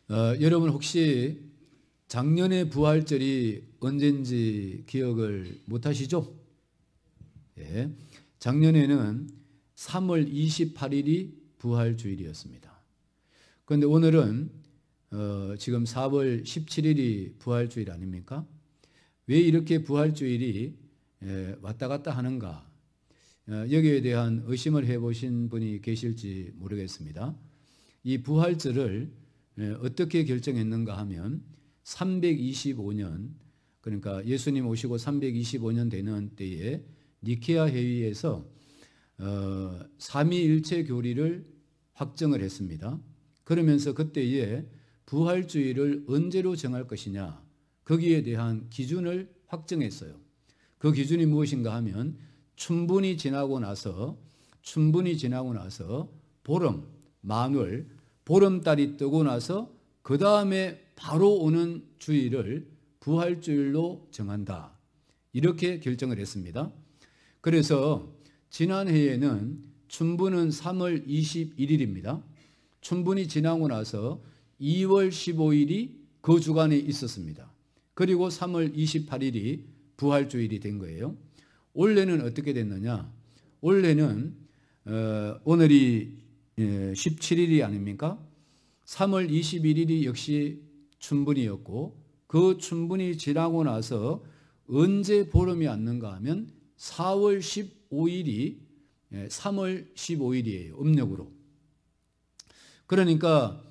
여러분 혹시 작년의 부활절이 언젠지 기억을 못하시죠? 예, 작년에는 3월 28일이 부활주일이었습니다. 그런데 오늘은 지금 4월 17일이 부활주일 아닙니까? 왜 이렇게 부활주일이 왔다 갔다 하는가? 여기에 대한 의심을 해보신 분이 계실지 모르겠습니다. 이 부활절을 어떻게 결정했는가 하면 325년, 그러니까 예수님 오시고 325년 되는 때에 니케아 회의에서 삼위일체 교리를 확정을 했습니다. 그러면서 그때에 부활주의를 언제로 정할 것이냐, 거기에 대한 기준을 확정했어요. 그 기준이 무엇인가 하면 춘분이 지나고 나서 보름, 만월, 보름달이 뜨고 나서 그 다음에 바로 오는 주일을 부활주일로 정한다. 이렇게 결정을 했습니다. 그래서 지난해에는 춘분은 3월 21일입니다. 춘분이 지나고 나서 2월 15일이 그 주간에 있었습니다. 그리고 3월 28일이 부활주일이 된 거예요. 올해는 어떻게 됐느냐? 올해는 오늘이 17일이 아닙니까? 3월 21일이 역시 춘분이었고 그 춘분이 지나고 나서 언제 보름이 왔는가 하면 4월 15일이 3월 15일이에요. 음력으로. 그러니까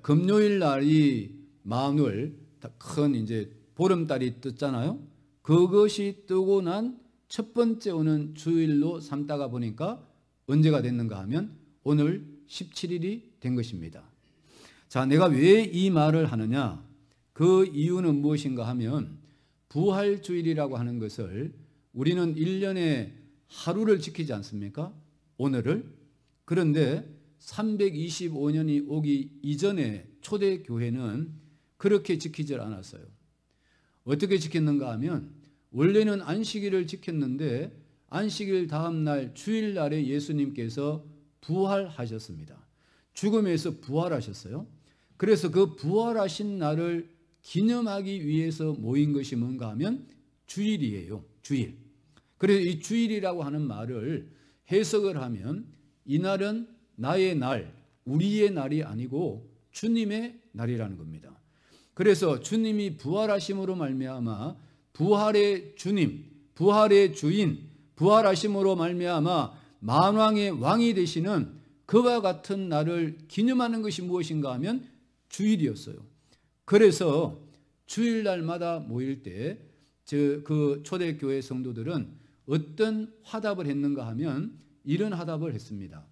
금요일 날이 만월 큰 이제 보름달이 떴잖아요. 그것이 뜨고 난 첫 번째 오는 주일로 삼다가 보니까 언제가 됐는가 하면 오늘 17일이 된 것입니다. 자, 내가 왜 이 말을 하느냐? 그 이유는 무엇인가 하면 부활주일이라고 하는 것을 우리는 1년에 하루를 지키지 않습니까? 오늘을. 그런데 325년이 오기 이전에 초대교회는 그렇게 지키지 않았어요. 어떻게 지켰는가 하면 원래는 안식일을 지켰는데 안식일 다음 날 주일날에 예수님께서 부활하셨습니다. 죽음에서 부활하셨어요. 그래서 그 부활하신 날을 기념하기 위해서 모인 것이 뭔가 하면 주일이에요. 주일. 그래서 이 주일이라고 하는 말을 해석을 하면 이 날은 나의 날, 우리의 날이 아니고 주님의 날이라는 겁니다. 그래서 주님이 부활하심으로 말미암아 부활의 주님, 부활의 주인, 부활하심으로 말미암아 만왕의 왕이 되시는 그와 같은 날을 기념하는 것이 무엇인가 하면 주일이었어요. 그래서 주일날마다 모일 때 그 초대교회 성도들은 어떤 화답을 했는가 하면 이런 화답을 했습니다.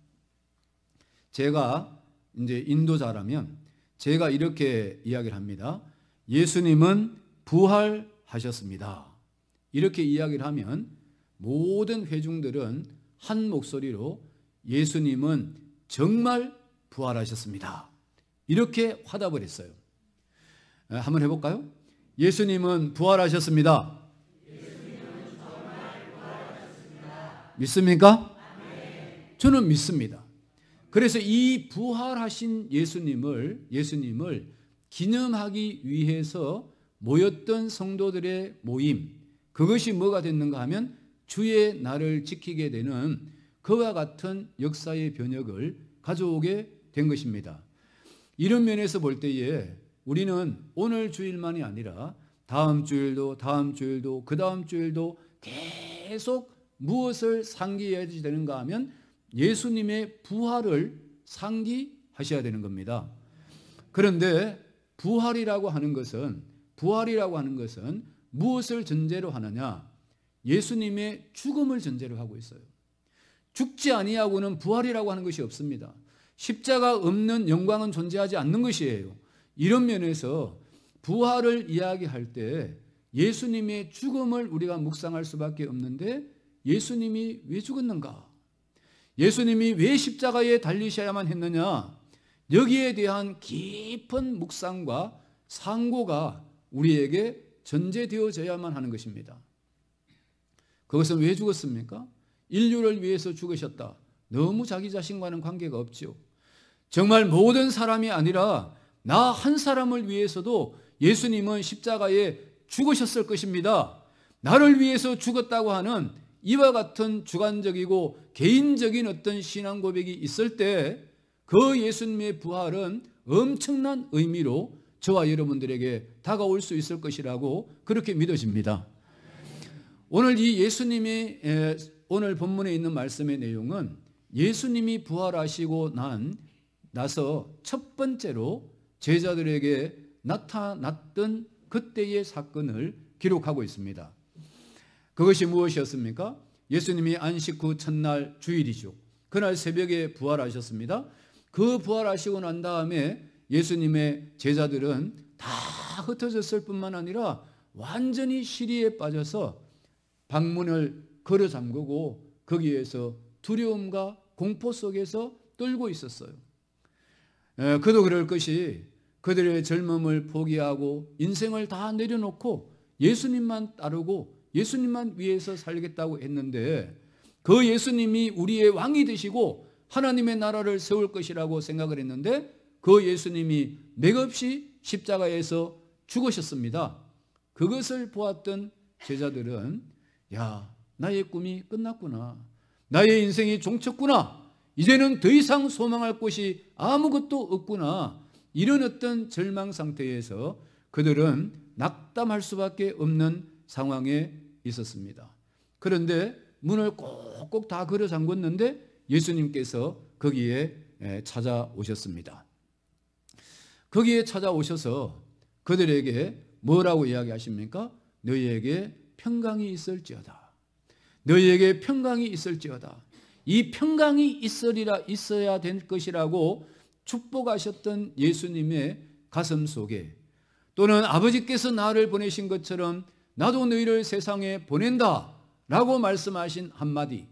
제가 이제 인도자라면 제가 이렇게 이야기를 합니다. 예수님은 부활하셨습니다. 이렇게 이야기를 하면 모든 회중들은 한 목소리로 예수님은 정말 부활하셨습니다. 이렇게 화답을 했어요. 한번 해볼까요? 예수님은 부활하셨습니다. 예수님은 정말 부활하셨습니다. 믿습니까? 네. 저는 믿습니다. 그래서 이 부활하신 예수님을 기념하기 위해서 모였던 성도들의 모임, 그것이 뭐가 됐는가 하면 주의 날을 지키게 되는 그와 같은 역사의 변혁을 가져오게 된 것입니다. 이런 면에서 볼 때에 우리는 오늘 주일만이 아니라 다음 주일도 그 다음 주일도 계속 무엇을 상기해야 되는가 하면 예수님의 부활을 상기하셔야 되는 겁니다. 그런데 부활이라고 하는 것은 무엇을 전제로 하느냐? 예수님의 죽음을 전제로 하고 있어요. 죽지 아니하고는 부활이라고 하는 것이 없습니다. 십자가 없는 영광은 존재하지 않는 것이에요. 이런 면에서 부활을 이야기할 때 예수님의 죽음을 우리가 묵상할 수밖에 없는데 예수님이 왜 죽었는가? 예수님이 왜 십자가에 달리셔야만 했느냐? 여기에 대한 깊은 묵상과 상고가 우리에게 전제되어져야만 하는 것입니다. 그것은 왜 죽었습니까? 인류를 위해서 죽으셨다. 너무 자기 자신과는 관계가 없죠. 정말 모든 사람이 아니라 나 한 사람을 위해서도 예수님은 십자가에 죽으셨을 것입니다. 나를 위해서 죽었다고 하는 이와 같은 주관적이고 개인적인 어떤 신앙 고백이 있을 때 그 예수님의 부활은 엄청난 의미로 저와 여러분들에게 다가올 수 있을 것이라고 그렇게 믿어집니다. 오늘 이 예수님이 오늘 본문에 있는 말씀의 내용은 예수님이 부활하시고 나서 첫 번째로 제자들에게 나타났던 그때의 사건을 기록하고 있습니다. 그것이 무엇이었습니까? 예수님이 안식 후 첫날 주일이죠. 그날 새벽에 부활하셨습니다. 그 부활하시고 난 다음에 예수님의 제자들은 다 흩어졌을 뿐만 아니라 완전히 시리에 빠져서 방문을 걸어 잠그고 거기에서 두려움과 공포 속에서 떨고 있었어요. 그도 그럴 것이 그들의 젊음을 포기하고 인생을 다 내려놓고 예수님만 따르고 예수님만 위해서 살겠다고 했는데 그 예수님이 우리의 왕이 되시고 하나님의 나라를 세울 것이라고 생각을 했는데 그 예수님이 맥없이 십자가에서 죽으셨습니다. 그것을 보았던 제자들은 야, 나의 꿈이 끝났구나. 나의 인생이 종쳤구나. 이제는 더 이상 소망할 곳이 아무것도 없구나. 이런 어떤 절망 상태에서 그들은 낙담할 수밖에 없는 상황에 있었습니다. 그런데 문을 꼭꼭 다 걸어 잠궜는데 예수님께서 거기에 찾아오셨습니다. 거기에 찾아오셔서 그들에게 뭐라고 이야기하십니까? 너희에게 평강이 있을지어다. 너희에게 평강이 있을지어다. 이 평강이 있어야 될 것이라고 축복하셨던 예수님의 가슴 속에 또는 아버지께서 나를 보내신 것처럼 나도 너희를 세상에 보낸다 라고 말씀하신 한마디,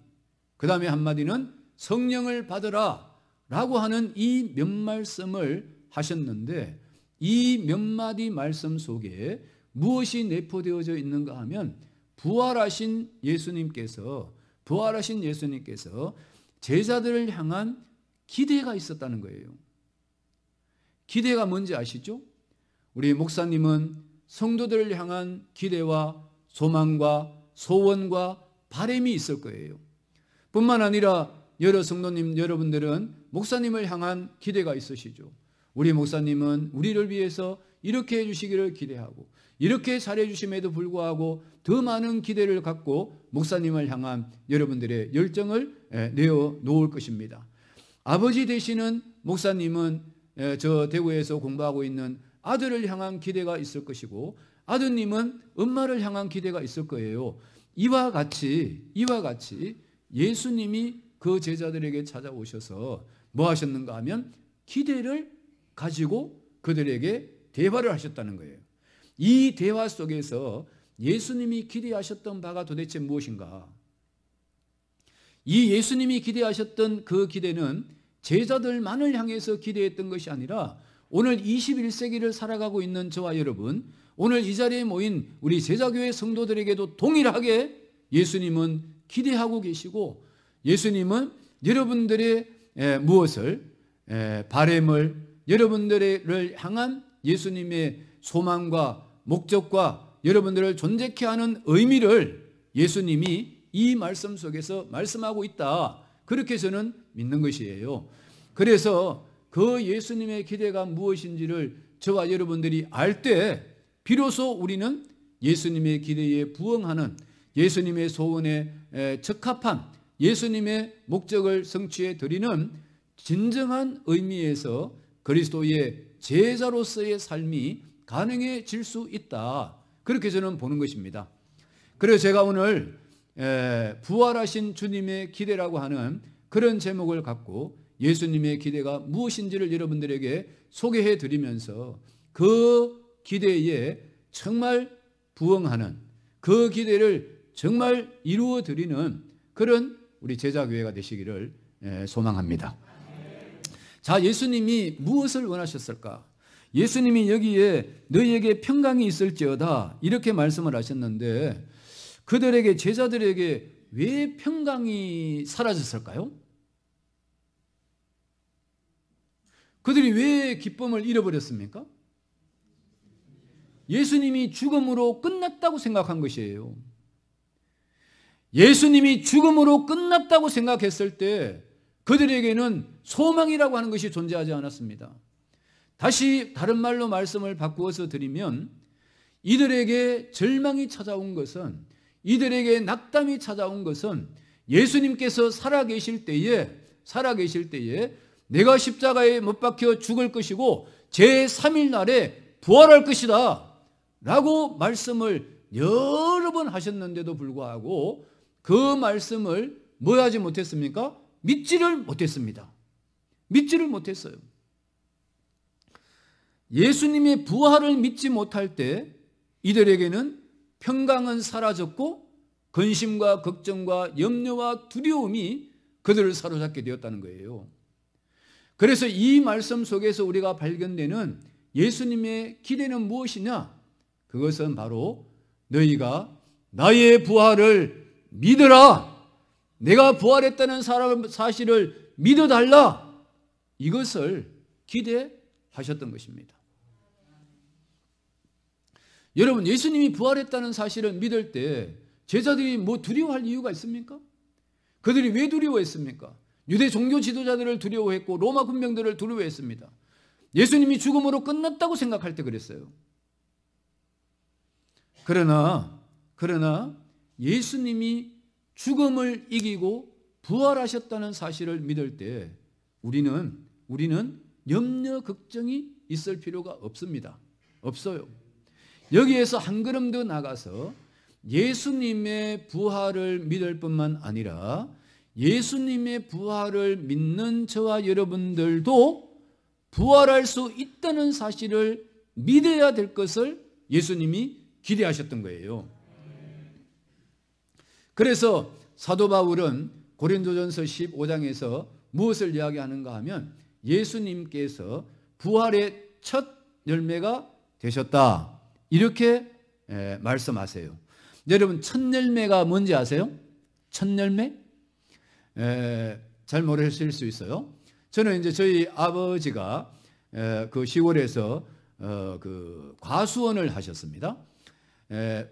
그 다음에 한마디는 성령을 받으라 라고 하는 이 몇 말씀을 하셨는데 이 몇 마디 말씀 속에 무엇이 내포되어져 있는가 하면 부활하신 예수님께서 제자들을 향한 기대가 있었다는 거예요. 기대가 뭔지 아시죠? 우리 목사님은 성도들을 향한 기대와 소망과 소원과 바람이 있을 거예요. 뿐만 아니라 여러 성도님 여러분들은 목사님을 향한 기대가 있으시죠. 우리 목사님은 우리를 위해서 이렇게 해주시기를 기대하고 이렇게 잘해주심에도 불구하고 더 많은 기대를 갖고 목사님을 향한 여러분들의 열정을 내어 놓을 것입니다. 아버지 되시는 목사님은 저 대구에서 공부하고 있는 아들을 향한 기대가 있을 것이고 아드님은 엄마를 향한 기대가 있을 거예요. 이와 같이 예수님이 그 제자들에게 찾아오셔서 뭐 하셨는가 하면 기대를 가지고 그들에게 대화를 하셨다는 거예요. 이 대화 속에서 예수님이 기대하셨던 바가 도대체 무엇인가? 이 예수님이 기대하셨던 그 기대는 제자들만을 향해서 기대했던 것이 아니라 오늘 21세기를 살아가고 있는 저와 여러분, 오늘 이 자리에 모인 우리 제자교회 성도들에게도 동일하게 예수님은 기대하고 계시고 예수님은 여러분들의 무엇을 바람을 여러분들을 향한 예수님의 소망과 목적과 여러분들을 존재케 하는 의미를 예수님이 이 말씀 속에서 말씀하고 있다. 그렇게 저는 믿는 것이에요. 그래서 그 예수님의 기대가 무엇인지를 저와 여러분들이 알 때 비로소 우리는 예수님의 기대에 부응하는 예수님의 소원에 적합한 예수님의 목적을 성취해 드리는 진정한 의미에서 그리스도의 제자로서의 삶이 가능해질 수 있다. 그렇게 저는 보는 것입니다. 그래서 제가 오늘 부활하신 주님의 기대라고 하는 그런 제목을 갖고 예수님의 기대가 무엇인지를 여러분들에게 소개해 드리면서 그 기대에 정말 부응하는 그 기대를 정말 이루어 드리는 그런 우리 제자교회가 되시기를 소망합니다. 자, 예수님이 무엇을 원하셨을까? 예수님이 여기에 너희에게 평강이 있을지어다 이렇게 말씀을 하셨는데 그들에게 제자들에게 왜 평강이 사라졌을까요? 그들이 왜 기쁨을 잃어버렸습니까? 예수님이 죽음으로 끝났다고 생각한 것이에요. 예수님이 죽음으로 끝났다고 생각했을 때 그들에게는 소망이라고 하는 것이 존재하지 않았습니다. 다시 다른 말로 말씀을 바꾸어서 드리면 이들에게 절망이 찾아온 것은, 이들에게 낙담이 찾아온 것은 예수님께서 살아계실 때에 내가 십자가에 못 박혀 죽을 것이고 제3일 날에 부활할 것이다 라고 말씀을 여러 번 하셨는데도 불구하고 그 말씀을 뭐 하지 못했습니까? 믿지를 못했습니다. 믿지를 못했어요. 예수님의 부활을 믿지 못할 때 이들에게는 평강은 사라졌고 근심과 걱정과 염려와 두려움이 그들을 사로잡게 되었다는 거예요. 그래서 이 말씀 속에서 우리가 발견되는 예수님의 기대는 무엇이냐? 그것은 바로 너희가 나의 부활을 믿어라. 내가 부활했다는 사실을 믿어달라. 이것을 기대하셨던 것입니다. 여러분, 예수님이 부활했다는 사실을 믿을 때 제자들이 뭐 두려워할 이유가 있습니까? 그들이 왜 두려워했습니까? 유대 종교 지도자들을 두려워했고 로마 군병들을 두려워했습니다. 예수님이 죽음으로 끝났다고 생각할 때 그랬어요. 그러나 예수님이 죽음을 이기고 부활하셨다는 사실을 믿을 때 우리는 염려 걱정이 있을 필요가 없습니다. 없어요. 여기에서 한 걸음 더 나가서 예수님의 부활을 믿을 뿐만 아니라 예수님의 부활을 믿는 저와 여러분들도 부활할 수 있다는 사실을 믿어야 될 것을 예수님이 기대하셨던 거예요. 그래서 사도 바울은 고린도전서 15장에서 무엇을 이야기하는가 하면 예수님께서 부활의 첫 열매가 되셨다, 이렇게 말씀하세요. 여러분, 첫 열매가 뭔지 아세요? 첫 열매? 잘 모르실 수 있어요. 저는 이제 저희 아버지가 그 시골에서 그 과수원을 하셨습니다.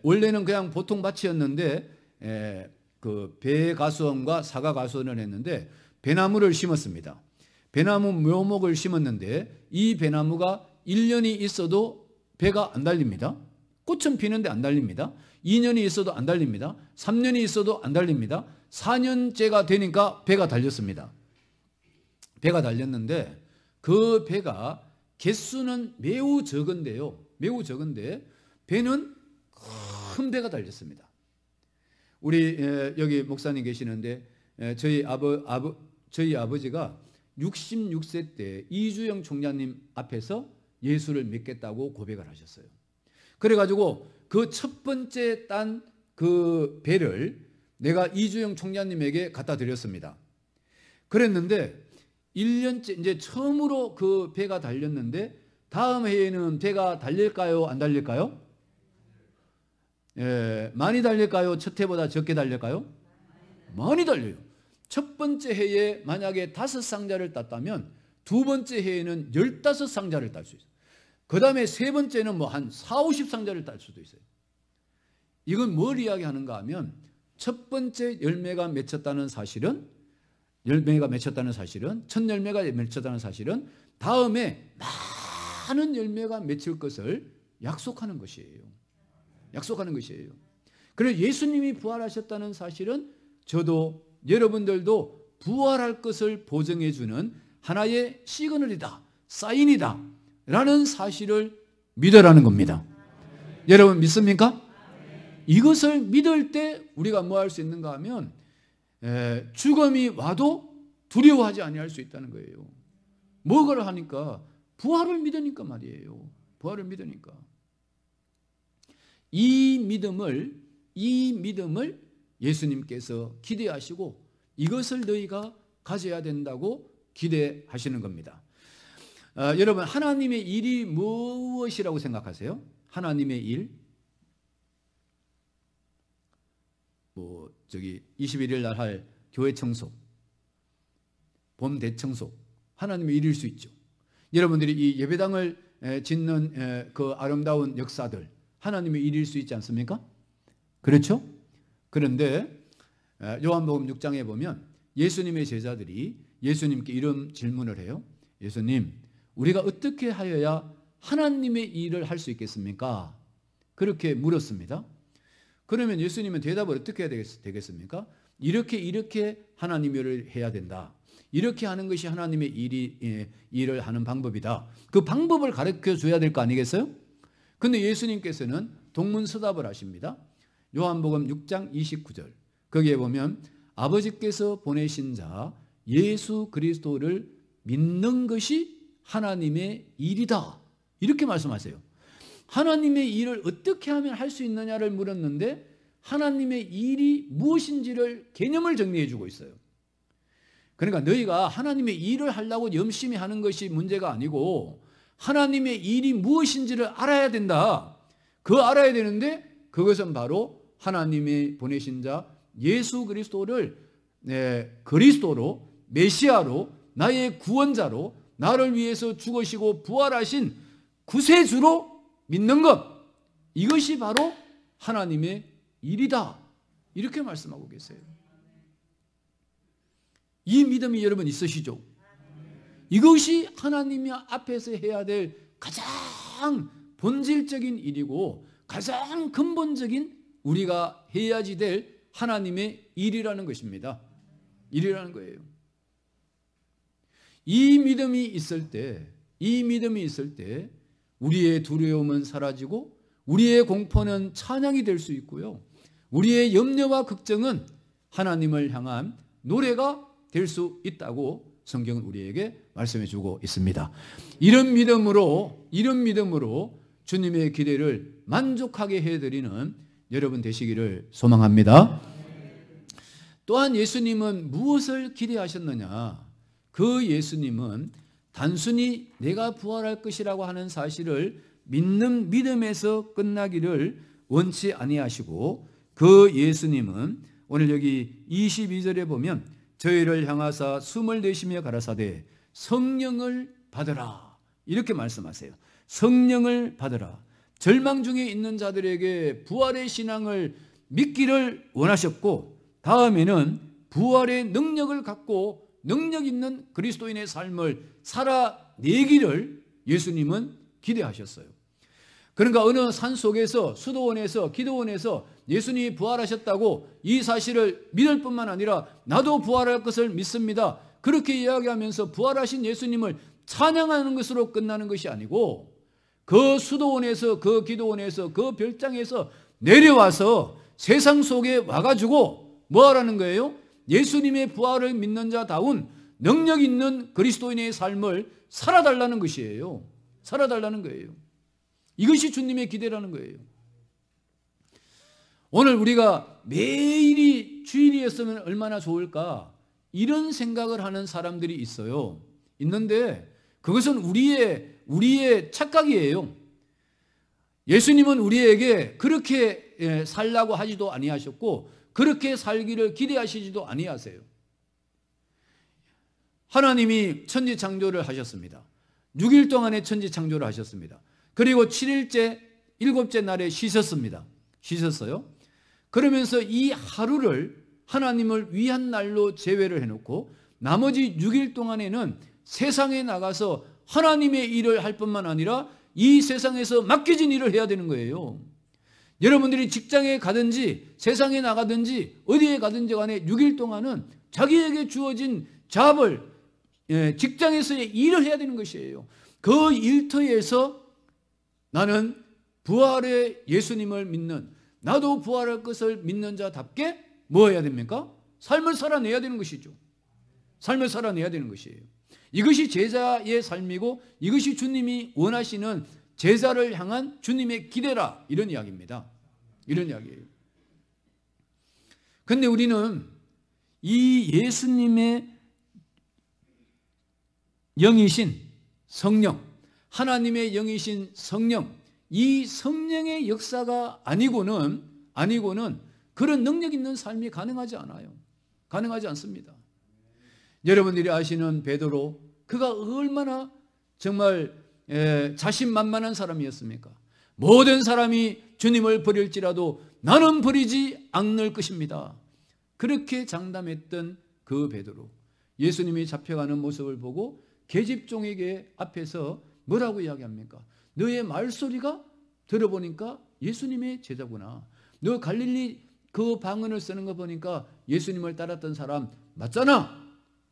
원래는 그냥 보통 밭이었는데 그 배 가수원과 사과 가수원을 했는데 배나무를 심었습니다. 배나무 묘목을 심었는데 이 배나무가 1년이 있어도 배가 안 달립니다. 꽃은 피는데 안 달립니다. 2년이 있어도 안 달립니다. 3년이 있어도 안 달립니다. 4년째가 되니까 배가 달렸습니다. 배가 달렸는데 그 배가 개수는 매우 적은데요. 매우 적은데 배는 큰 배가 달렸습니다. 우리 여기 목사님 계시는데 저희 아버지가 66세 때 이주영 총장님 앞에서 예수를 믿겠다고 고백을 하셨어요. 그래가지고 그 첫 번째 딴 그 배를 내가 이주영 총장님에게 갖다 드렸습니다. 그랬는데 1년째 이제 처음으로 그 배가 달렸는데 다음 해에는 배가 달릴까요? 안 달릴까요? 많이 달릴까요? 첫 해보다 적게 달릴까요? 많이 달려요. 첫 번째 해에 만약에 5상자를 땄다면 두 번째 해에는 15상자를 딸 수 있어요. 그 다음에 세 번째는 뭐 한 40, 50상자를 딸 수도 있어요. 이건 뭘 이야기하는가 하면 첫 번째 열매가 맺혔다는 사실은 첫 열매가 맺혔다는 사실은 다음에 많은 열매가 맺힐 것을 약속하는 것이에요. 약속하는 것이에요. 그래서 예수님이 부활하셨다는 사실은 저도 여러분들도 부활할 것을 보증해 주는 하나의 시그널이다, 사인이다 라는 사실을 믿으라는 겁니다. 여러분 믿습니까? 이것을 믿을 때 우리가 뭐 할 수 있는가 하면 죽음이 와도 두려워하지 아니할 수 있다는 거예요. 뭐를 하니까? 부활을 믿으니까 말이에요. 부활을 믿으니까. 이 믿음을 예수님께서 기대하시고 이것을 너희가 가져야 된다고 기대하시는 겁니다. 여러분, 하나님의 일이 무엇이라고 생각하세요? 하나님의 일? 21일 날 할 교회 청소, 봄 대청소, 하나님의 일일 수 있죠. 여러분들이 이 예배당을 짓는 그 아름다운 역사들, 하나님의 일일 수 있지 않습니까? 그렇죠? 그런데 요한복음 6장에 보면 예수님의 제자들이 예수님께 이런 질문을 해요. 예수님, 우리가 어떻게 하여야 하나님의 일을 할 수 있겠습니까? 그렇게 물었습니다. 그러면 예수님은 대답을 어떻게 해야 되겠습니까? 이렇게 하나님의 일을 해야 된다. 이렇게 하는 것이 하나님의 일을 하는 방법이다. 그 방법을 가르쳐 줘야 될 거 아니겠어요? 근데 예수님께서는 동문서답을 하십니다. 요한복음 6장 29절. 거기에 보면 아버지께서 보내신 자 예수 그리스도를 믿는 것이 하나님의 일이다. 이렇게 말씀하세요. 하나님의 일을 어떻게 하면 할 수 있느냐를 물었는데 하나님의 일이 무엇인지를 개념을 정리해 주고 있어요. 그러니까 너희가 하나님의 일을 하려고 열심히 하는 것이 문제가 아니고 하나님의 일이 무엇인지를 알아야 된다. 그거 알아야 되는데 그것은 바로 하나님이 보내신 자 예수 그리스도를 그리스도로 메시아로 나의 구원자로 나를 위해서 죽으시고 부활하신 구세주로 믿는 것, 이것이 바로 하나님의 일이다. 이렇게 말씀하고 계세요. 이 믿음이 여러분 있으시죠? 이것이 하나님 앞에서 해야 될 가장 본질적인 일이고 가장 근본적인 우리가 해야지 될 하나님의 일이라는 것입니다. 일이라는 거예요. 이 믿음이 있을 때 우리의 두려움은 사라지고 우리의 공포는 찬양이 될 수 있고요. 우리의 염려와 걱정은 하나님을 향한 노래가 될 수 있다고 성경은 우리에게 말씀해 주고 있습니다. 이런 믿음으로 주님의 기대를 만족하게 해드리는 여러분 되시기를 소망합니다. 또한 예수님은 무엇을 기대하셨느냐? 그 예수님은 단순히 내가 부활할 것이라고 하는 사실을 믿는 믿음에서 끝나기를 원치 아니하시고 그 예수님은 오늘 여기 22절에 보면 저희를 향하사 숨을 내쉬며 가라사대 성령을 받으라 이렇게 말씀하세요. 성령을 받으라. 절망 중에 있는 자들에게 부활의 신앙을 믿기를 원하셨고 다음에는 부활의 능력을 갖고 능력 있는 그리스도인의 삶을 살아내기를 예수님은 기대하셨어요. 그러니까 어느 산속에서 수도원에서 기도원에서 예수님이 부활하셨다고 이 사실을 믿을 뿐만 아니라 나도 부활할 것을 믿습니다. 그렇게 이야기하면서 부활하신 예수님을 찬양하는 것으로 끝나는 것이 아니고 그 수도원에서 그 기도원에서 그 별장에서 내려와서 세상 속에 와가지고 뭐 하라는 거예요? 예수님의 부활을 믿는 자다운 능력 있는 그리스도인의 삶을 살아달라는 것이에요. 살아달라는 거예요. 이것이 주님의 기대라는 거예요. 오늘 우리가 매일이 주일이었으면 얼마나 좋을까 이런 생각을 하는 사람들이 있어요. 있는데 그것은 우리의 착각이에요. 예수님은 우리에게 그렇게 살라고 하지도 아니하셨고 그렇게 살기를 기대하시지도 아니하세요. 하나님이 천지 창조를 하셨습니다. 6일 동안에 천지 창조를 하셨습니다. 그리고 7일째 7째 날에 쉬셨어요. 그러면서 이 하루를 하나님을 위한 날로 제외를 해놓고 나머지 6일 동안에는 세상에 나가서 하나님의 일을 할 뿐만 아니라 이 세상에서 맡겨진 일을 해야 되는 거예요. 여러분들이 직장에 가든지 세상에 나가든지 어디에 가든지 간에 6일 동안은 자기에게 주어진 잡을 직장에서의 일을 해야 되는 것이에요. 그 일터에서 나는 부활의 예수님을 믿는 나도 부활할 것을 믿는 자답게 뭐 해야 됩니까? 삶을 살아내야 되는 것이죠. 삶을 살아내야 되는 것이에요. 이것이 제자의 삶이고 이것이 주님이 원하시는 제자를 향한 주님의 기대라 이런 이야기입니다. 이런 이야기예요. 그런데 우리는 이 예수님의 영이신 성령, 하나님의 영이신 성령, 이 성령의 역사가 아니고는 그런 능력 있는 삶이 가능하지 않아요. 가능하지 않습니다. 여러분들이 아시는 베드로, 그가 얼마나 정말 자신만만한 사람이었습니까? 모든 사람이 주님을 버릴지라도 나는 버리지 않을 것입니다. 그렇게 장담했던 그 베드로, 예수님이 잡혀가는 모습을 보고 계집종에게 앞에서 뭐라고 이야기합니까? 너의 말소리가 들어보니까 예수님의 제자구나. 너 갈릴리 그 방언을 쓰는 거 보니까 예수님을 따랐던 사람 맞잖아.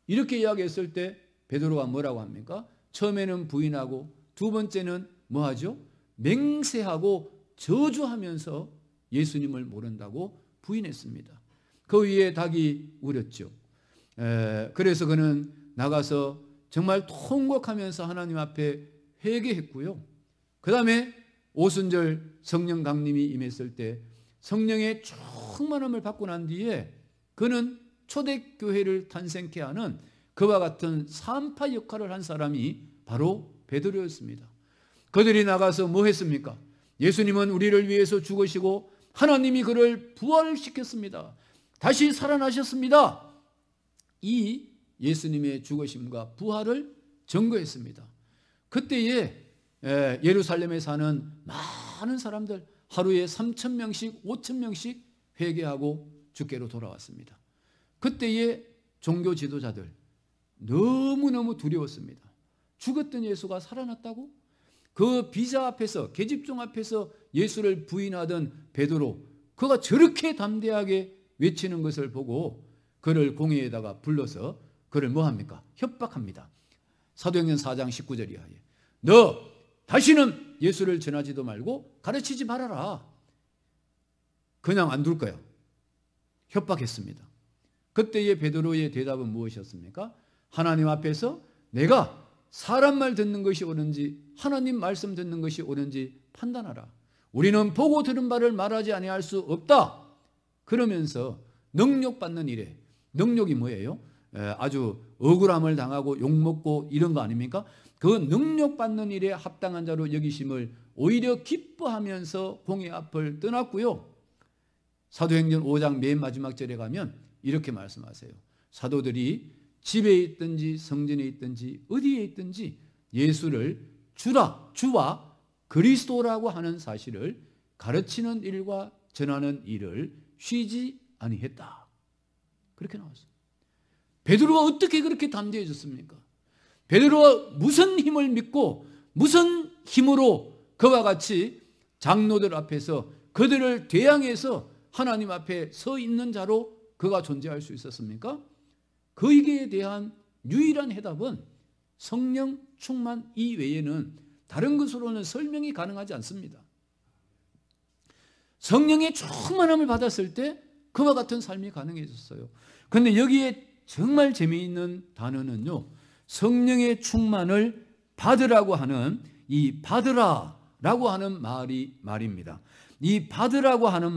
이렇게 이야기했을 때 베드로가 뭐라고 합니까? 처음에는 부인하고 두 번째는 뭐하죠? 맹세하고 저주하면서 예수님을 모른다고 부인했습니다. 그 위에 닭이 울었죠. 그래서 그는 나가서 정말 통곡하면서 하나님 앞에 회개했고요. 그 다음에 오순절 성령 강림이 임했을 때 성령의 충만함을 받고 난 뒤에 그는 초대교회를 탄생케 하는 그와 같은 산파 역할을 한 사람이 바로 베드로였습니다. 그들이 나가서 뭐 했습니까? 예수님은 우리를 위해서 죽으시고 하나님이 그를 부활시켰습니다. 다시 살아나셨습니다. 이 예수님의 죽으심과 부활을 증거했습니다. 그때에 예루살렘에 사는 많은 사람들 하루에 3,000명씩 5,000명씩 회개하고 주께로 돌아왔습니다. 그때의 종교 지도자들 너무너무 두려웠습니다. 죽었던 예수가 살아났다고? 그 비자 앞에서, 계집종 앞에서 예수를 부인하던 베드로, 그가 저렇게 담대하게 외치는 것을 보고 그를 공회에다가 불러서 그를 뭐합니까? 협박합니다. 사도행전 4장 19절 이하에 너 다시는 예수를 전하지도 말고 가르치지 말아라. 그냥 안 둘 거야. 협박했습니다. 그때의 베드로의 대답은 무엇이었습니까? 하나님 앞에서 내가 사람 말 듣는 것이 옳은지 하나님 말씀 듣는 것이 옳은지 판단하라. 우리는 보고 들은 바를 말하지 아니할 수 없다. 그러면서 능욕받는 일에, 능욕이 뭐예요? 아주 억울함을 당하고 욕먹고 이런 거 아닙니까? 그 능욕받는 일에 합당한 자로 여기심을 오히려 기뻐하면서 공회 앞을 떠났고요. 사도행전 5장 맨 마지막 절에 가면 이렇게 말씀하세요. 사도들이 집에 있든지 성전에 있든지 어디에 있든지 예수를 주와 그리스도라고 하는 사실을 가르치는 일과 전하는 일을 쉬지 아니했다. 그렇게 나왔어요. 베드로가 어떻게 그렇게 담대해졌습니까? 베드로가 무슨 힘을 믿고 무슨 힘으로 그와 같이 장로들 앞에서 그들을 대항해서 하나님 앞에 서 있는 자로 그가 존재할 수 있었습니까? 그에게 대한 유일한 해답은 성령 충만 이외에는 다른 것으로는 설명이 가능하지 않습니다. 성령의 충만함을 받았을 때 그와 같은 삶이 가능해졌어요. 그런데 여기에 정말 재미있는 단어는요, 성령의 충만을 받으라고 하는 이 받으라라고 하는 말입니다. 이 받으라고 하는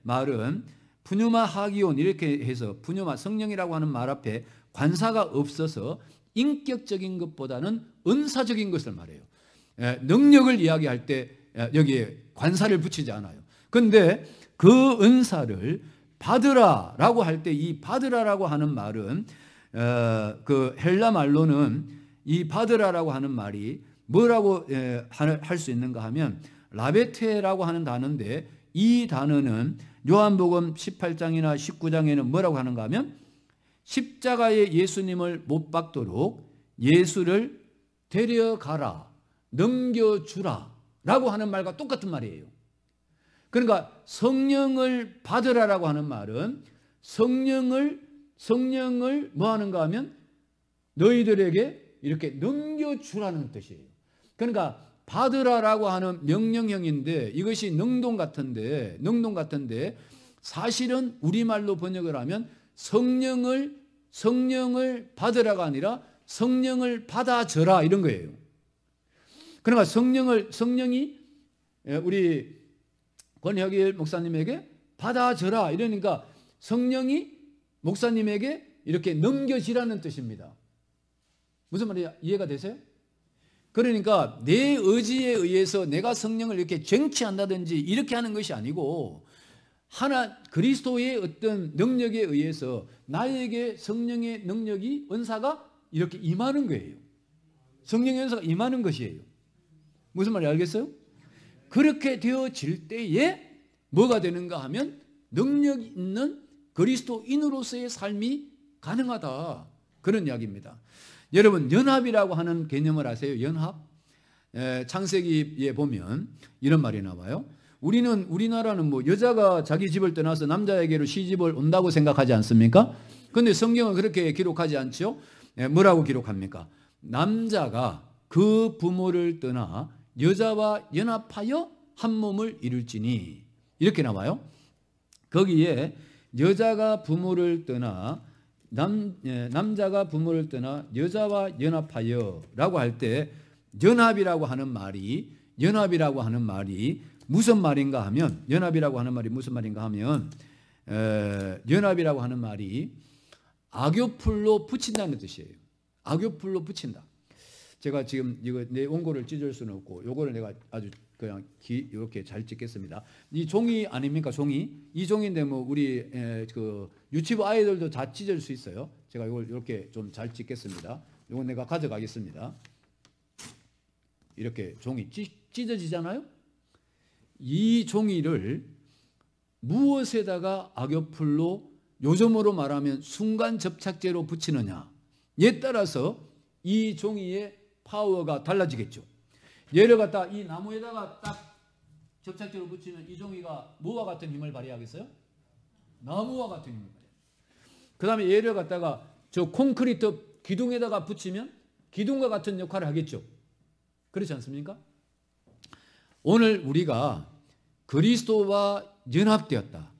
말은 푸뉴마 하기온 이렇게 해서 푸뉴마 성령이라고 하는 말 앞에 관사가 없어서 인격적인 것보다는 은사적인 것을 말해요. 능력을 이야기할 때 여기에 관사를 붙이지 않아요. 그런데 그 은사를 받으라라고 할 때 이 받으라라고 하는 말은 그 헬라 말로는 이 받으라라고 하는 말이 뭐라고 할 수 있는가 하면 라베테라고 하는 단어인데 이 단어는 요한복음 18장이나 19장에는 뭐라고 하는가 하면 십자가에 예수님을 못 박도록 예수를 데려가라, 넘겨주라 라고 하는 말과 똑같은 말이에요. 그러니까 성령을 받으라라고 하는 말은 성령을 뭐 하는가 하면 너희들에게 이렇게 넘겨주라는 뜻이에요. 그러니까 받으라라고 하는 명령형인데 이것이 능동 같은데 사실은 우리말로 번역을 하면 성령을 받으라가 아니라 성령을 받아줘라 이런 거예요. 그러니까 성령이 우리 권혁일 목사님에게 받아줘라 이러니까 성령이 목사님에게 이렇게 넘겨지라는 뜻입니다. 무슨 말이야? 이해가 되세요? 그러니까 내 의지에 의해서 내가 성령을 이렇게 쟁취한다든지 이렇게 하는 것이 아니고 그리스도의 어떤 능력에 의해서 나에게 성령의 능력이 은사가 이렇게 임하는 거예요. 성령 연사가 임하는 것이에요. 무슨 말인지 알겠어요? 그렇게 되어질 때에 뭐가 되는가 하면 능력 있는 그리스도인으로서의 삶이 가능하다. 그런 이야기입니다. 여러분, 연합이라고 하는 개념을 아세요? 연합? 창세기에 보면 이런 말이 나와요. 우리나라는 뭐 여자가 자기 집을 떠나서 남자에게로 시집을 온다고 생각하지 않습니까? 그런데 성경은 그렇게 기록하지 않죠? 뭐라고 기록합니까? 남자가 그 부모를 떠나 여자와 연합하여 한 몸을 이룰지니, 이렇게 나와요. 거기에 여자가 부모를 떠나 남자가 부모를 떠나 여자와 연합하여 라고 할 때 연합이라고 하는 말이 무슨 말인가 하면 연합이라고 하는 말이 악교풀로 붙인다는 뜻이에요. 악교풀로 붙인다. 제가 지금 이거 내 원고를 찢을 수는 없고 요거를 내가 아주 그냥 이렇게 잘 찍겠습니다. 이 종이 아닙니까? 종이. 이 종인데 뭐 우리 그 유치부 아이들도 다 찢을 수 있어요. 제가 이걸 이렇게 좀 잘 찍겠습니다. 이건 내가 가져가겠습니다. 이렇게 종이 찢어지잖아요. 이 종이를 무엇에다가 악교풀로 요즘으로 말하면 순간 접착제로 붙이느냐에 따라서 이 종이의 파워가 달라지겠죠. 얘를 갖다 이 나무에다가 딱 접착제로 붙이면 이 종이가 뭐와 같은 힘을 발휘하겠어요? 나무와 같은 힘을 발휘해요. 그 다음에 얘를 갖다가 저 콘크리트 기둥에다가 붙이면 기둥과 같은 역할을 하겠죠. 그렇지 않습니까? 오늘 우리가 그리스도와 연합되었다,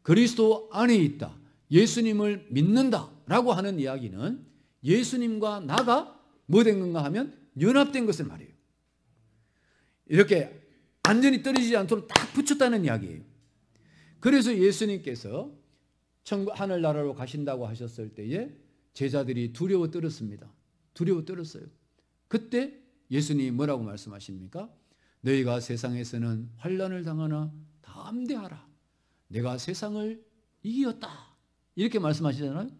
그리스도 안에 있다, 예수님을 믿는다라고 하는 이야기는 예수님과 나가 뭐 된 건가 하면 연합된 것을 말해요. 이렇게 완전히 떨어지지 않도록 딱 붙였다는 이야기예요. 그래서 예수님께서 하늘나라로 가신다고 하셨을 때에 제자들이 두려워 떨었습니다. 두려워 떨었어요. 그때 예수님이 뭐라고 말씀하십니까? 너희가 세상에서는 환난을 당하나 담대하라. 내가 세상을 이겼다. 이렇게 말씀하시잖아요.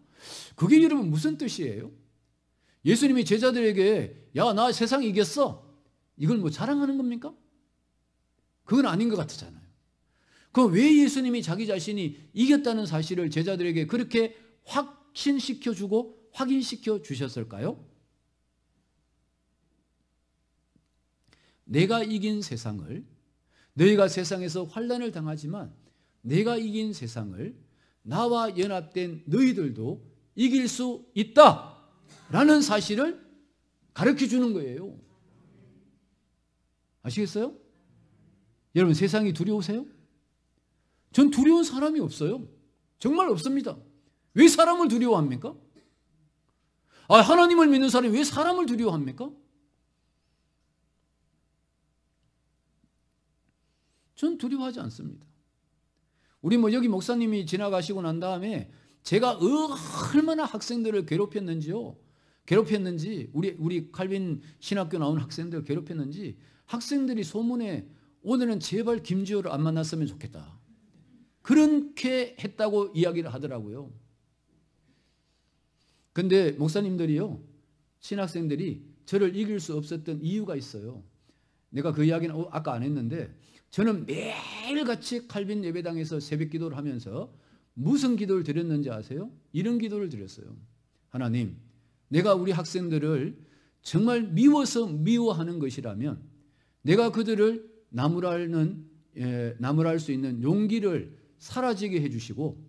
그게 여러분 무슨 뜻이에요? 예수님이 제자들에게 야, 나 세상 이겼어. 이걸 뭐 자랑하는 겁니까? 그건 아닌 것 같잖아요. 그럼 왜 예수님이 자기 자신이 이겼다는 사실을 제자들에게 그렇게 확신시켜주고 확인시켜 주셨을까요? 내가 이긴 세상을, 너희가 세상에서 환난을 당하지만 내가 이긴 세상을 나와 연합된 너희들도 이길 수 있다라는 사실을 가르쳐 주는 거예요. 아시겠어요? 여러분, 세상이 두려우세요? 전 두려운 사람이 없어요. 정말 없습니다. 왜 사람을 두려워합니까? 하나님을 믿는 사람이 왜 사람을 두려워합니까? 전 두려워하지 않습니다. 우리 여기 목사님이 지나가시고 난 다음에 제가 얼마나 학생들을 괴롭혔는지 우리 칼빈 신학교 나온 학생들 괴롭혔는지 학생들이 소문에 오늘은 제발 김지호를 안 만났으면 좋겠다. 그렇게 했다고 이야기를 하더라고요. 근데 목사님들이요, 신학생들이 저를 이길 수 없었던 이유가 있어요. 내가 그 이야기는 아까 안 했는데 저는 매일같이 칼빈 예배당에서 새벽 기도를 하면서 무슨 기도를 드렸는지 아세요? 이런 기도를 드렸어요. 하나님, 내가 우리 학생들을 정말 미워서 미워하는 것이라면 내가 그들을 나무랄 수 있는 용기를 사라지게 해주시고,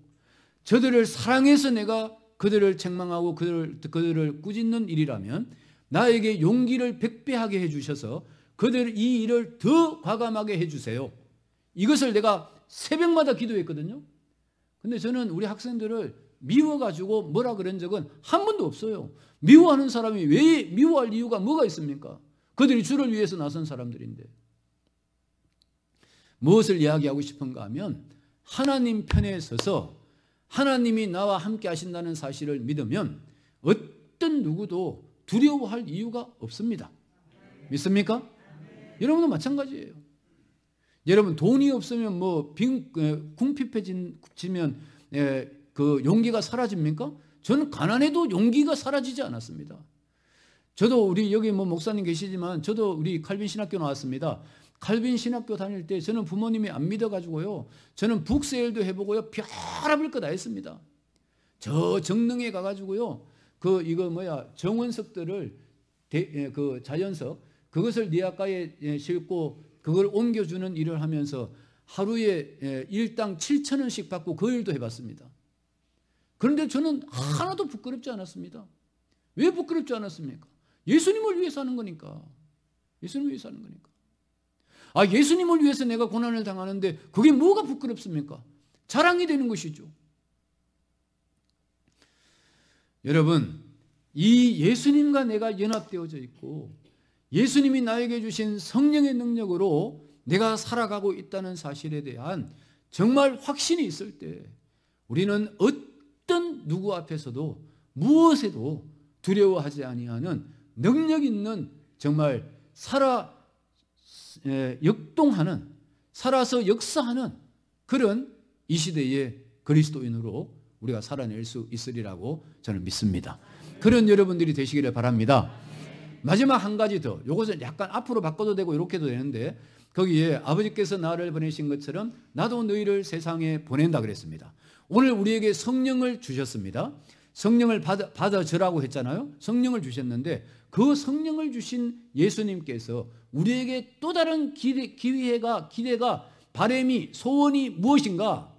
저들을 사랑해서 내가 그들을 책망하고 그들을 꾸짖는 일이라면 나에게 용기를 백배하게 해주셔서 그들 이 일을 더 과감하게 해주세요. 이것을 내가 새벽마다 기도했거든요. 근데 저는 우리 학생들을 미워가지고 뭐라 그런 적은 한 번도 없어요. 미워하는 사람이 왜 미워할 이유가 뭐가 있습니까? 그들이 주를 위해서 나선 사람들인데. 무엇을 이야기하고 싶은가 하면 하나님 편에 서서 하나님이 나와 함께 하신다는 사실을 믿으면 어떤 누구도 두려워할 이유가 없습니다. 믿습니까? 여러분도 마찬가지예요. 여러분, 돈이 없으면 궁핍해지면 그 용기가 사라집니까? 저는 가난해도 용기가 사라지지 않았습니다. 저도 우리 여기 뭐 목사님 계시지만 저도 우리 칼빈 신학교 나왔습니다. 칼빈 신학교 다닐 때 저는 부모님이 안 믿어가지고요. 저는 북세일도 해보고요. 별의별 거 다 했습니다. 저 정릉에 가가지고요. 정원석들을 그 자연석 그것을 니아가에 싣고 그걸 옮겨주는 일을 하면서 하루에 일당 7,000원씩 받고 그 일도 해봤습니다. 그런데 저는 하나도 부끄럽지 않았습니다. 왜 부끄럽지 않았습니까? 예수님을 위해서 하는 거니까. 예수님을 위해서 하는 거니까. 예수님을 위해서 내가 고난을 당하는데 그게 뭐가 부끄럽습니까? 자랑이 되는 것이죠. 여러분, 이 예수님과 내가 연합되어져 있고 예수님이 나에게 주신 성령의 능력으로 내가 살아가고 있다는 사실에 대한 정말 확신이 있을 때 우리는 어떤 누구 앞에서도 무엇에도 두려워하지 아니하는 능력 있는 정말 역동하는 살아서 역사하는 그런 이 시대의 그리스도인으로 우리가 살아낼 수 있으리라고 저는 믿습니다. 그런 여러분들이 되시기를 바랍니다. 마지막 한 가지 더, 이것은 약간 앞으로 바꿔도 되고 이렇게도 되는데 거기에 아버지께서 나를 보내신 것처럼 나도 너희를 세상에 보낸다 그랬습니다. 오늘 우리에게 성령을 주셨습니다. 성령을 받아주라고 했잖아요. 성령을 주셨는데 그 성령을 주신 예수님께서 우리에게 또 다른 기대가 바람이 소원이 무엇인가?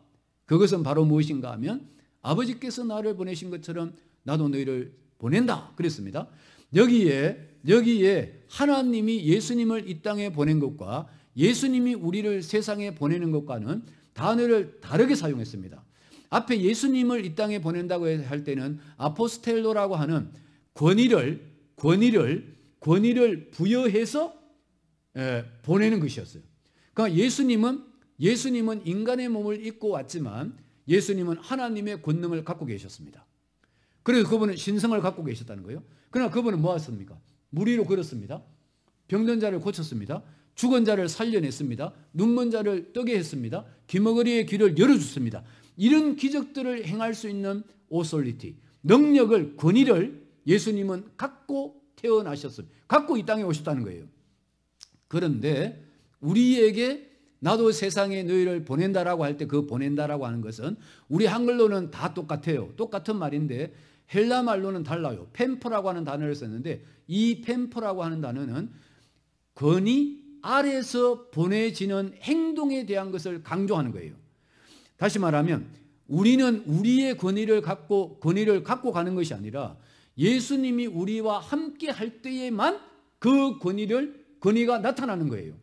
그것은 바로 무엇인가 하면 아버지께서 나를 보내신 것처럼 나도 너희를 보낸다 그랬습니다. 여기에 하나님이 예수님을 이 땅에 보낸 것과 예수님이 우리를 세상에 보내는 것과는 단어를 다르게 사용했습니다. 앞에 예수님을 이 땅에 보낸다고 할 때는 아포스텔로라고 하는 권위를 부여해서 보내는 것이었어요. 그러니까 예수님은 인간의 몸을 입고 왔지만 예수님은 하나님의 권능을 갖고 계셨습니다. 그래서 그분은 신성을 갖고 계셨다는 거예요. 그러나 그분은 뭐 하셨습니까? 물 위로 걸었습니다. 병든 자를 고쳤습니다. 죽은 자를 살려냈습니다. 눈먼 자를 뜨게 했습니다. 귀머거리의 귀를 열어줬습니다. 이런 기적들을 행할 수 있는 오솔리티, 능력을, 권위를 예수님은 갖고 태어나셨습니다. 갖고 이 땅에 오셨다는 거예요. 그런데 우리에게 나도 세상에 너희를 보낸다라고 할 때 그 보낸다라고 하는 것은 우리 한글로는 다 똑같아요. 똑같은 말인데 헬라 말로는 달라요. 펜퍼라고 하는 단어를 썼는데 이 펜퍼라고 하는 단어는 권위 아래서 보내지는 행동에 대한 것을 강조하는 거예요. 다시 말하면 우리는 우리의 권위를 갖고 가는 것이 아니라 예수님이 우리와 함께 할 때에만 그 권위가 나타나는 거예요.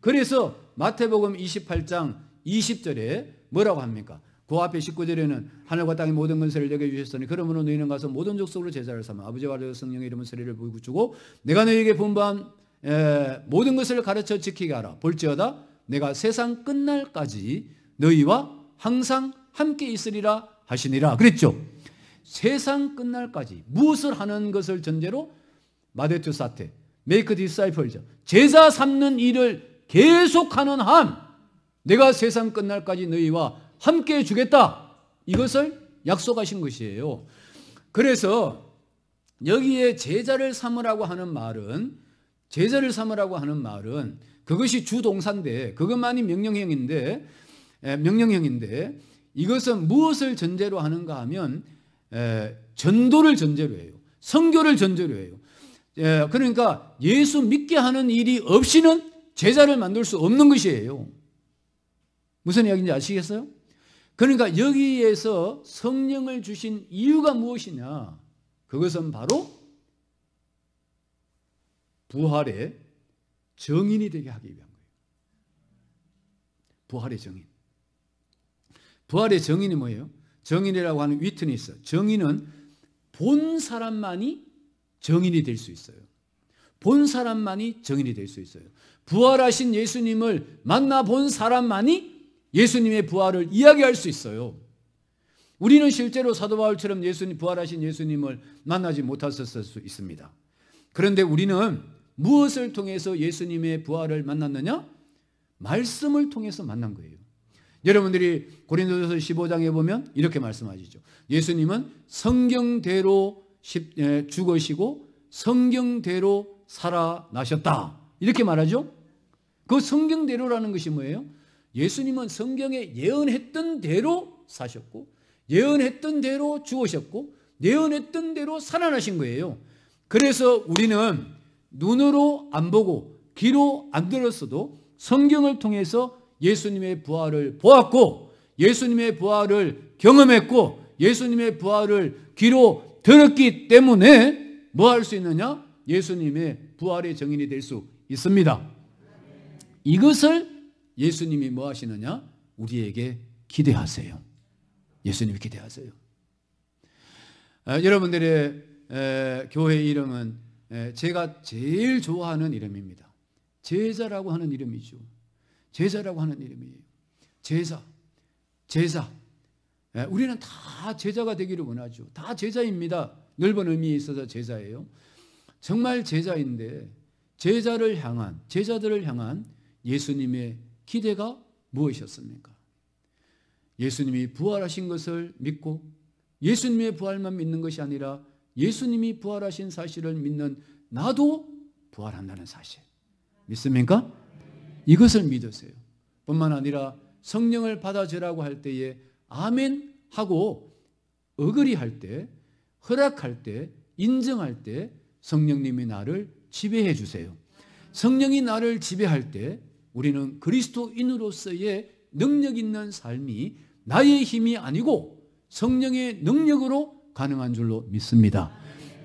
그래서 마태복음 28장 20절에 뭐라고 합니까? 그 앞에 19절에는 하늘과 땅의 모든 권세를 내게 주셨으니 그러므로 너희는 가서 모든 족속으로 제자를 삼아 아버지와 아들 성령의 이름으로 세례를 부어주고 내가 너희에게 분부한 모든 것을 가르쳐 지키게 하라. 볼지어다 내가 세상 끝날까지 너희와 항상 함께 있으리라 하시니라 그랬죠. 세상 끝날까지 무엇을 하는 것을 전제로 마데투 사테 메이크 디사이플죠. 제자 삼는 일을 계속하는 한 내가 세상 끝날까지 너희와 함께 해주겠다. 이것을 약속하신 것이에요. 그래서 여기에 제자를 삼으라고 하는 말은 그것이 주동사인데 그것만이 명령형인데 이것은 무엇을 전제로 하는가 하면 전도를 전제로 해요. 선교를 전제로 해요. 그러니까 예수 믿게 하는 일이 없이는 제자를 만들 수 없는 것이에요. 무슨 이야기인지 아시겠어요? 그러니까 여기에서 성령을 주신 이유가 무엇이냐? 그것은 바로 부활의 정인이 되게 하기 위한 거예요. 부활의 정인. 부활의 정인이 뭐예요? 정인이라고 하는 위트니스. 정인은 본 사람만이 정인이 될 수 있어요. 본 사람만이 정인이 될 수 있어요. 부활하신 예수님을 만나본 사람만이 예수님의 부활을 이야기할 수 있어요. 우리는 실제로 사도 바울처럼 부활하신 예수님을 만나지 못했을 수 있습니다. 그런데 우리는 무엇을 통해서 예수님의 부활을 만났느냐? 말씀을 통해서 만난 거예요. 여러분들이 고린도전서 15장에 보면 이렇게 말씀하시죠. 예수님은 성경대로 죽으시고 성경대로 살아나셨다. 이렇게 말하죠. 그 성경대로라는 것이 뭐예요? 예수님은 성경에 예언했던 대로 사셨고, 예언했던 대로 죽으셨고, 예언했던 대로 살아나신 거예요. 그래서 우리는 눈으로 안 보고 귀로 안 들었어도 성경을 통해서 예수님의 부활을 보았고, 예수님의 부활을 경험했고, 예수님의 부활을 귀로 들었기 때문에 뭐 할 수 있느냐? 예수님의 부활의 증인이 될 수 있습니다. 이것을 예수님이 뭐 하시느냐? 우리에게 기대하세요. 예수님이 기대하세요. 여러분들의 교회 이름은 제가 제일 좋아하는 이름입니다. 제자라고 하는 이름이죠. 제자라고 하는 이름이에요. 제자. 우리는 다 제자가 되기를 원하죠. 다 제자입니다. 넓은 의미에 있어서 제자예요. 정말 제자인데 제자들을 향한 예수님의 기대가 무엇이었습니까? 예수님이 부활하신 것을 믿고 예수님의 부활만 믿는 것이 아니라 예수님이 부활하신 사실을 믿는 나도 부활한다는 사실. 믿습니까? 이것을 믿으세요. 뿐만 아니라 성령을 받아주라고 할 때에 아멘 하고 어그리할 때, 허락할 때, 인정할 때 성령님이 나를 지배해 주세요. 성령이 나를 지배할 때 우리는 그리스도인으로서의 능력 있는 삶이 나의 힘이 아니고 성령의 능력으로 가능한 줄로 믿습니다.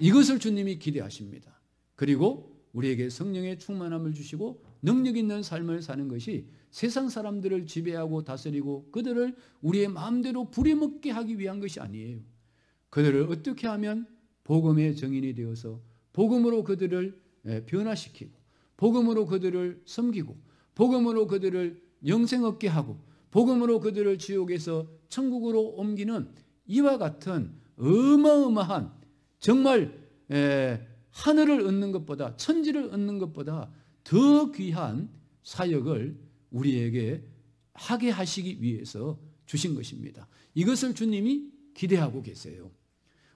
이것을 주님이 기대하십니다. 그리고 우리에게 성령의 충만함을 주시고 능력 있는 삶을 사는 것이 세상 사람들을 지배하고 다스리고 그들을 우리의 마음대로 부려먹게 하기 위한 것이 아니에요. 그들을 어떻게 하면 복음의 증인이 되어서 복음으로 그들을 변화시키고 복음으로 그들을 섬기고 복음으로 그들을 영생 얻게 하고 복음으로 그들을 지옥에서 천국으로 옮기는 이와 같은 어마어마한 정말 하늘을 얻는 것보다 천지를 얻는 것보다 더 귀한 사역을 우리에게 하게 하시기 위해서 주신 것입니다. 이것을 주님이 기대하고 계세요.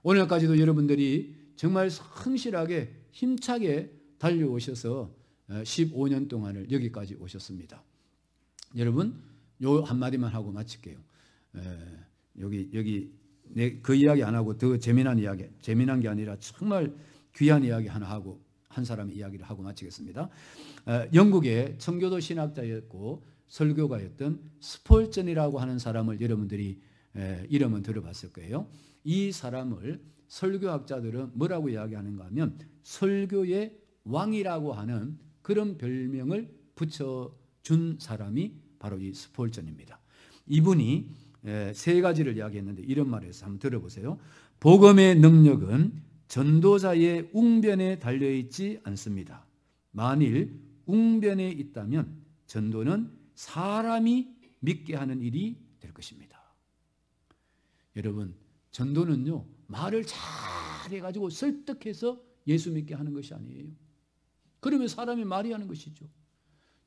오늘까지도 여러분들이 정말 성실하게 힘차게 달려오셔서 15년 동안을 여기까지 오셨습니다. 여러분 요 한마디만 하고 마칠게요. 여기 그 이야기 안 하고 더 재미난 게 아니라 정말 귀한 이야기 하나 하고 한 사람의 이야기를 하고 마치겠습니다. 영국의 청교도 신학자였고 설교가였던 스폴전이라고 하는 사람을 여러분들이 이름은 들어봤을 거예요. 이 사람을 설교학자들은 뭐라고 이야기하는가 하면 설교의 왕이라고 하는 그런 별명을 붙여준 사람이 바로 이 스폴전입니다. 이분이 세 가지를 이야기했는데 이런 말을 해서 한번 들어보세요. 복음의 능력은 전도자의 웅변에 달려있지 않습니다. 만일 웅변에 있다면 전도는 사람이 믿게 하는 일이 될 것입니다. 여러분 전도는요 말을 잘 해가지고 설득해서 예수 믿게 하는 것이 아니에요. 그러면 사람이 말이 하는 것이죠.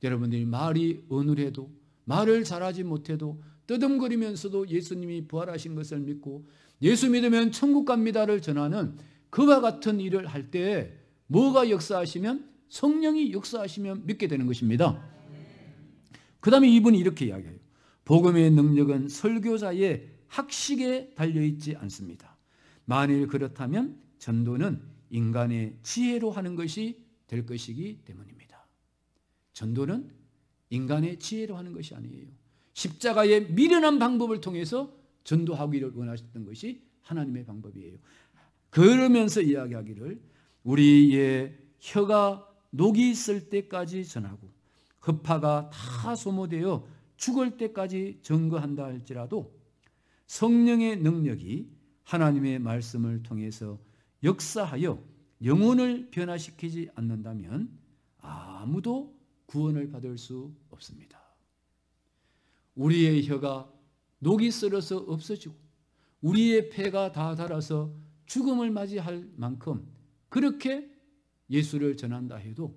여러분들이 말이 어눌해도 말을 잘하지 못해도 떠듬거리면서도 예수님이 부활하신 것을 믿고 예수 믿으면 천국 갑니다를 전하는 그와 같은 일을 할 때 뭐가 역사하시면 성령이 역사하시면 믿게 되는 것입니다. 그 다음에 이분이 이렇게 이야기해요. 복음의 능력은 설교자의 학식에 달려있지 않습니다. 만일 그렇다면 전도는 인간의 지혜로 하는 것이 될 것이기 때문입니다. 전도는 인간의 지혜로 하는 것이 아니에요. 십자가의 미련한 방법을 통해서 전도하기를 원하셨던 것이 하나님의 방법이에요. 그러면서 이야기하기를 우리의 혀가 녹이 있을 때까지 전하고 흡파가 다 소모되어 죽을 때까지 증거한다 할지라도 성령의 능력이 하나님의 말씀을 통해서 역사하여 영혼을 변화시키지 않는다면 아무도 구원을 받을 수 없습니다. 우리의 혀가 녹이 썰어서 없어지고 우리의 폐가 다 닳아서 죽음을 맞이할 만큼 그렇게 예수를 전한다 해도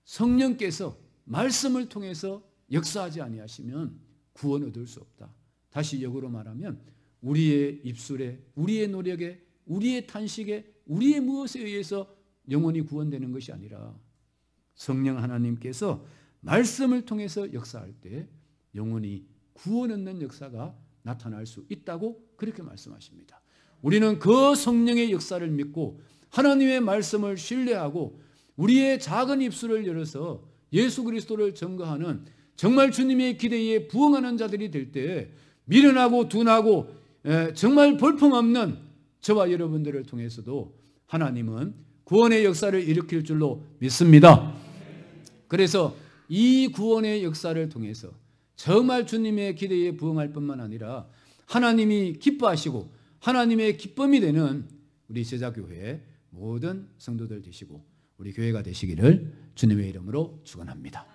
성령께서 말씀을 통해서 역사하지 아니하시면 구원 얻을 수 없다. 다시 역으로 말하면 우리의 입술에, 우리의 노력에, 우리의 탄식에, 우리의 무엇에 의해서 영혼이 구원되는 것이 아니라 성령 하나님께서 말씀을 통해서 역사할 때 영혼이 구원 얻는 역사가 나타날 수 있다고 그렇게 말씀하십니다. 우리는 그 성령의 역사를 믿고 하나님의 말씀을 신뢰하고 우리의 작은 입술을 열어서 예수 그리스도를 증거하는 정말 주님의 기대에 부응하는 자들이 될 때 미련하고 둔하고 정말 볼품없는 저와 여러분들을 통해서도 하나님은 구원의 역사를 일으킬 줄로 믿습니다. 그래서 이 구원의 역사를 통해서 정말 주님의 기대에 부응할 뿐만 아니라 하나님이 기뻐하시고 하나님의 기쁨이 되는 우리 제자교회 모든 성도들 되시고 우리 교회가 되시기를 주님의 이름으로 축원합니다.